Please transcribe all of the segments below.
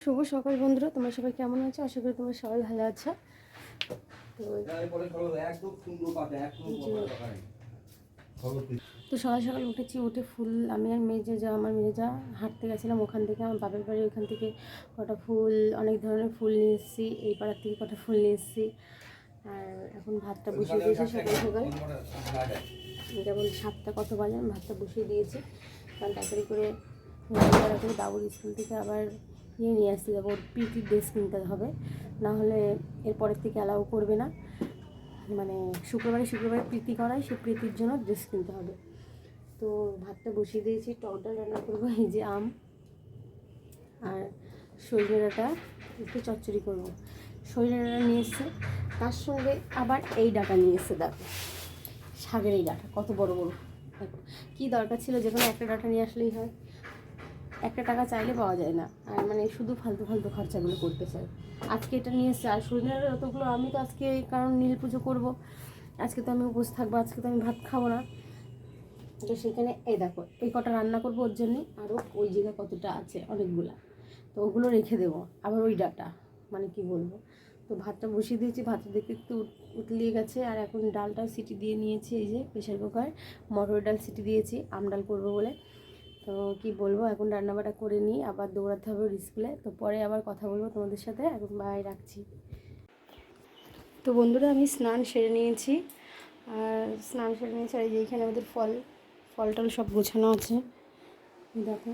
শুভ সকাল বন্ধুরা, তোমরা সবাই কেমন আছো? আশা করি তোমরা সবাই ভালো আছো। তো সকাল সকাল উঠেছি, উঠে ফুল আমি আর আমার মেজা হাঁটতে গেছিলাম। ওখান থেকে আমার বাপের বাড়ি ওখান থেকে কটা ফুল, অনেক ধরনের ফুল নিয়ে এসেছি। এই পাড়ার থেকে কটা ফুল নিয়ে এসেছি। আর এখন ভাতটা বসিয়ে দিয়েছি সকাল সকাল, যেমন 7টা কত বাজে আমি ভাতটা বসিয়ে দিয়েছি। কারণ তাড়াতাড়ি করে বাবুর স্কুল থেকে আবার নিয়ে আসতে যাবো, ওর পিটির ড্রেস কিনতে হবে, না হলে এরপরের থেকে অ্যালাউ করবে না। মানে শুক্রবারে প্রীতি করায়, সেই প্রীতির জন্য ড্রেস কিনতে হবে। তো ভাতটা বসিয়ে দিয়েছি, টক ডাল রান্না করবো, এই যে আম আর সজনে ডাঁটা একটু চচ্চড়ি করবো। সজনে ডাঁটা নিয়ে এসছে, তার সঙ্গে আবার এই ডাঁটা নিয়ে এসছে। দেখো শাকের এই ডাঁটা কত বড় বড়, দেখো কী দরকার ছিল, যে কোনো একটা ডাঁটা নিয়ে আসলেই হয়। একটা টাকা চাইলে পাওয়া যায় না, আর মানে শুধু ফালতু ফালতু খরচাগুলো করতে চাই। আজকে এটা নিয়ে এসছে, আর সজনের অতগুলো আমি তো আজকে কারণ নীল পুজো করবো, আজকে তো আমি উপোস থাকবো, আজকে তো আমি ভাত খাবো না। তো সেখানে এই দেখো এই কটা রান্না করবো ওর জন্যে, আরও ওই জায়গা কতটা আছে অনেকগুলা, তো ওগুলো রেখে দেবো। আবার ওই ডাটা মানে কি বলবো। তো ভাতটা বসিয়ে দিয়েছি, ভাতটা দেখতে একটু উতলিয়ে গেছে। আর এখন ডালটাও সিটি দিয়ে নিয়েছি, এই যে প্রেশার কুকার মটর ডাল সিটি দিয়েছি আম ডাল করবো বলে। তো কি বলবো, এখন রান্নাবাটা করে নিই, আবার দৌড়াতে হবে স্কুলে। তো পরে আবার কথা বলবো তোমাদের সাথে, এখন বাই রাখছি। তো বন্ধুরা আমি স্নান সেরে নিয়েছি, আর আর এই যে এখানে আমাদের ফল টল সব গোছানো আছে। দেখো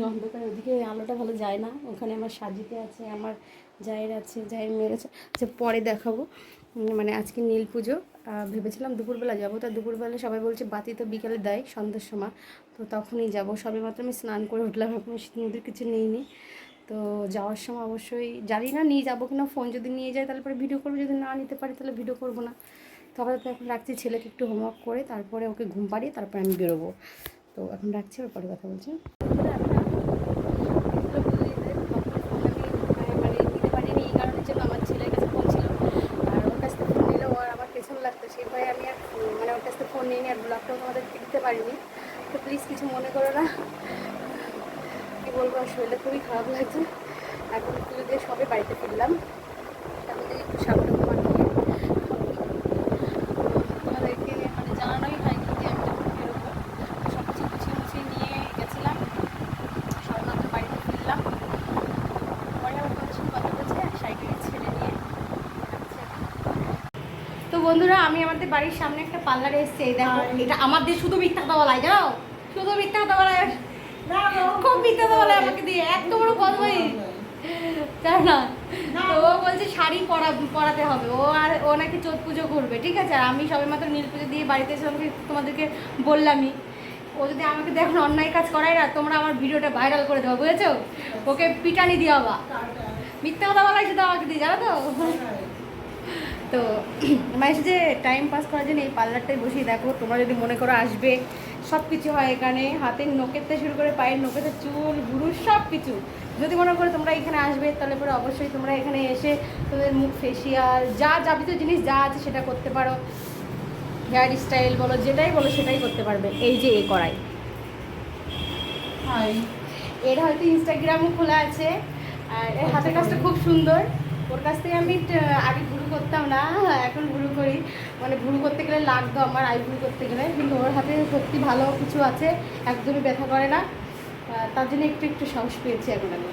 অন্ধকার, ওদিকে আলোটা ভালো যায় না, ওখানে আমার সাজিতে আছে, আমার জায়ের আছে, জায়ের মেয়ের আছে, যে পরে দেখাবো। মানে আজকে নীল পুজো, ভেবেছিলাম দুপুরবেলা যাবো, তা দুপুরবেলা সবাই বলছে বাতি তো বিকালে দেয় সন্ধ্যার সময়, তো তখনই যাব। সবে মাত্র আমি স্নান করে উঠলাম, এখন সিঁদুর কিছু নিইনি। তো যাওয়ার সময় অবশ্যই জানি না নিয়ে যাবো কিনা, ফোন যদি নিয়ে যায় তাহলে পরে ভিডিও করবো, যদি না নিতে পারি তাহলে ভিডিও করবো না। তবে তো এখন রাখছি, ছেলেকে একটু হোমওয়ার্ক করে তারপরে ওকে ঘুম পাড়িয়ে তারপরে আমি বেরোবো। তো এখন রাখছি, ওর পরে কথা বলছি। মানে দিতে পারিনি এই কারণের জন্য, আমার ছেলের কাছে ফোন ছিল, আর ওর কাছ থেকে ফোন নিলে ওর আমার পেছন লাগতো, সেই ভয়ে আমি আর মানে ওর কাছ থেকে ফোন নিয়ে আর ব্লগটাও তোমাদেরকে দিতে পারিনি। তো প্লিজ কিছু মনে করো না। কী বলবো, শরীরটা খুবই খারাপ লাগছে। এখন পুজো দিয়ে সবে বাড়িতে ফিরলাম, তারপর থেকে একটু সাবধান মাখিয়ে তোমাদেরকে মানে জানানোই হয়নি যে আমি যখন বেরোবো। সব কিছু গুছিয়ে মুছিয়ে নিয়ে গেছিলাম, সবেমাত্র বাড়িতে ফিরলাম। পরে আবার তোমাদের সঙ্গে কথা বলছি, সাইকেলে ছেড়ে নিয়ে। তো বন্ধুরা আমি আমাদের বাড়ির সামনে একটা পার্লারে এসেছি, এই দেখো এটা আমাদের শুধু মিথ্যা কথা বলায়, জানো, শুধু মিথ্যা কথা বলায়, খুব মিথ্যা কথা বলায় আমাকে দিয়ে, এত বড় বদমাই জানো না। তো ও বলছে শাড়ি পরাতে হবে, ও নাকি চোখ পুজো করবে, ঠিক আছে। আর আমি সবেমাত্র নীল পুজো দিয়ে বাড়িতে এসে তোমাদেরকে বললামই, ও যদি আমাকে দেখুন অন্যায় কাজ করায় না, তোমরা আমার ভিডিওটা ভাইরাল করে দেবো, বুঝেছো? ওকে পিটানি দিয়ে বা মিথ্যা কথা বলাই শুধু আমাকে দিয়ে, জানো তো। তো মানে যে টাইম পাস করার জন্য এই পার্লারটাই বসিয়ে দেখো, তোমরা যদি মনে করো আসবে, সব কিছু হয় এখানে, হাতের নখের থেকে শুরু করে পায়ের নখের চুল বুরুষ সব কিছু। যদি মনে করো তোমরা এখানে আসবে, তাহলে পরে অবশ্যই তোমরা এখানে এসে তোমাদের মুখ ফেসিয়াল যা যাবতীয় জিনিস যা আছে সেটা করতে পারো। হেয়ার স্টাইল বলো, যেটাই বলো সেটাই করতে পারবে। এই যে এ করাই, এর হয়তো ইনস্টাগ্রামও খোলা আছে, আর এর হাতের কাজটা খুব সুন্দর। ওর কাছ থেকে আমি আগে ভুরু করতাম না, এখন ভুরু করি। মানে ভুরু করতে গেলে লাগতো আমার, আইভুরু করতে গেলে, কিন্তু ওর হাতে সত্যি ভালো কিছু আছে, একদমই ব্যথা করে না। তার জন্য একটু একটু সাহস পেয়েছি এখন আমি।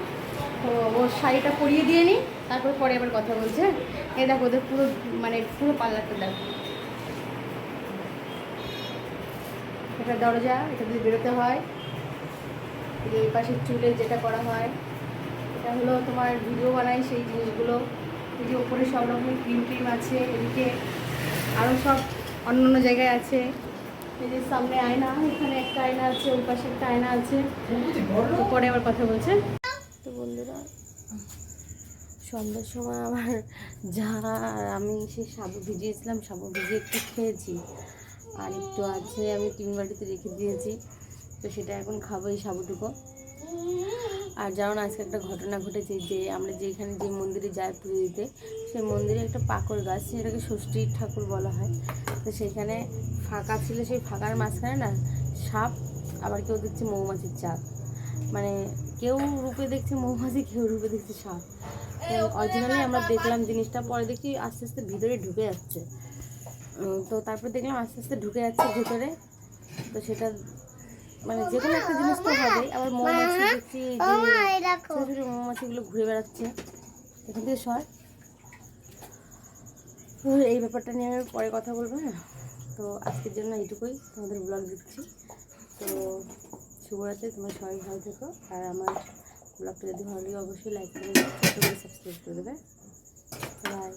তো ওর শাড়িটা পরিয়ে দিয়ে নিই, তারপর পরে আবার কথা বলছে। এই দেখো ওদের পুরো মানে পুরো পার্লারটা দেখো, এটা দরজা, এটা দিয়ে বেরোতে হয়। এই পাশে চুলে যেটা করা হয়, এটা হলো তোমার ভিডিও বানাই সেই জিনিসগুলো। এই যে ওপরে সব রকমের ক্রিম আছে, এদিকে আরও সব অন্য জায়গায় আছে। এই যে সামনে আয়না, এখানে একটা আয়না আছে, ওই পাশে একটা আয়না আছে। তো পরে আবার কথা বলছে। তো বন্ধুরা সন্ধ্যার সময় আমার যা আমি সেই সাবু ভিজিয়েছিলাম, সাবু ভিজিয়ে একটু খেয়েছি, আর একটু আছে আমি টিন বাটিতে রেখে দিয়েছি, তো সেটা এখন খাবো এই সাবুটুকু। আর জানো না, আজকে একটা ঘটনা ঘটেছে, যে আমরা যেখানে যে মন্দিরে যাই পুজো দিতে, সেই মন্দিরে একটা পাকড় গাছ, সেটাকে ষষ্ঠী ঠাকুর বলা হয়। তো সেখানে ফাঁকা ছিল, সেই ফাঁকার মাঝখানে না সাপ, আবার কেউ দেখছে মৌমাছির চাক। মানে কেউ রূপে দেখছে মৌমাছি, কেউ রূপে দেখছে সাপ। অরিজিনালি আমরা দেখলাম জিনিসটা, পরে দেখি আস্তে আস্তে ভিতরে ঢুকে যাচ্ছে। তো তারপর দেখলাম আস্তে আস্তে ঢুকে যাচ্ছে ভিতরে। তো সেটা মানে যে কোনো একটা জিনিস তো হবেই। আবার মৌমাছি দেখছি যে ছোটো ছোটো মৌমাছিগুলো ঘুরে বেড়াচ্ছে এখান থেকে সর। তো এই ব্যাপারটা নিয়ে আমি পরে কথা বলবো। হ্যাঁ, তো আজকের জন্য এইটুকুই তোমাদের ব্লগ দিচ্ছি। তো শুভরাত্রি, তোমরা সবাই ভালো থেকো। আর আমার ব্লগটা যদি ভালো লাগে অবশ্যই লাইক করে সাবস্ক্রাইব করে দেবে। বাই।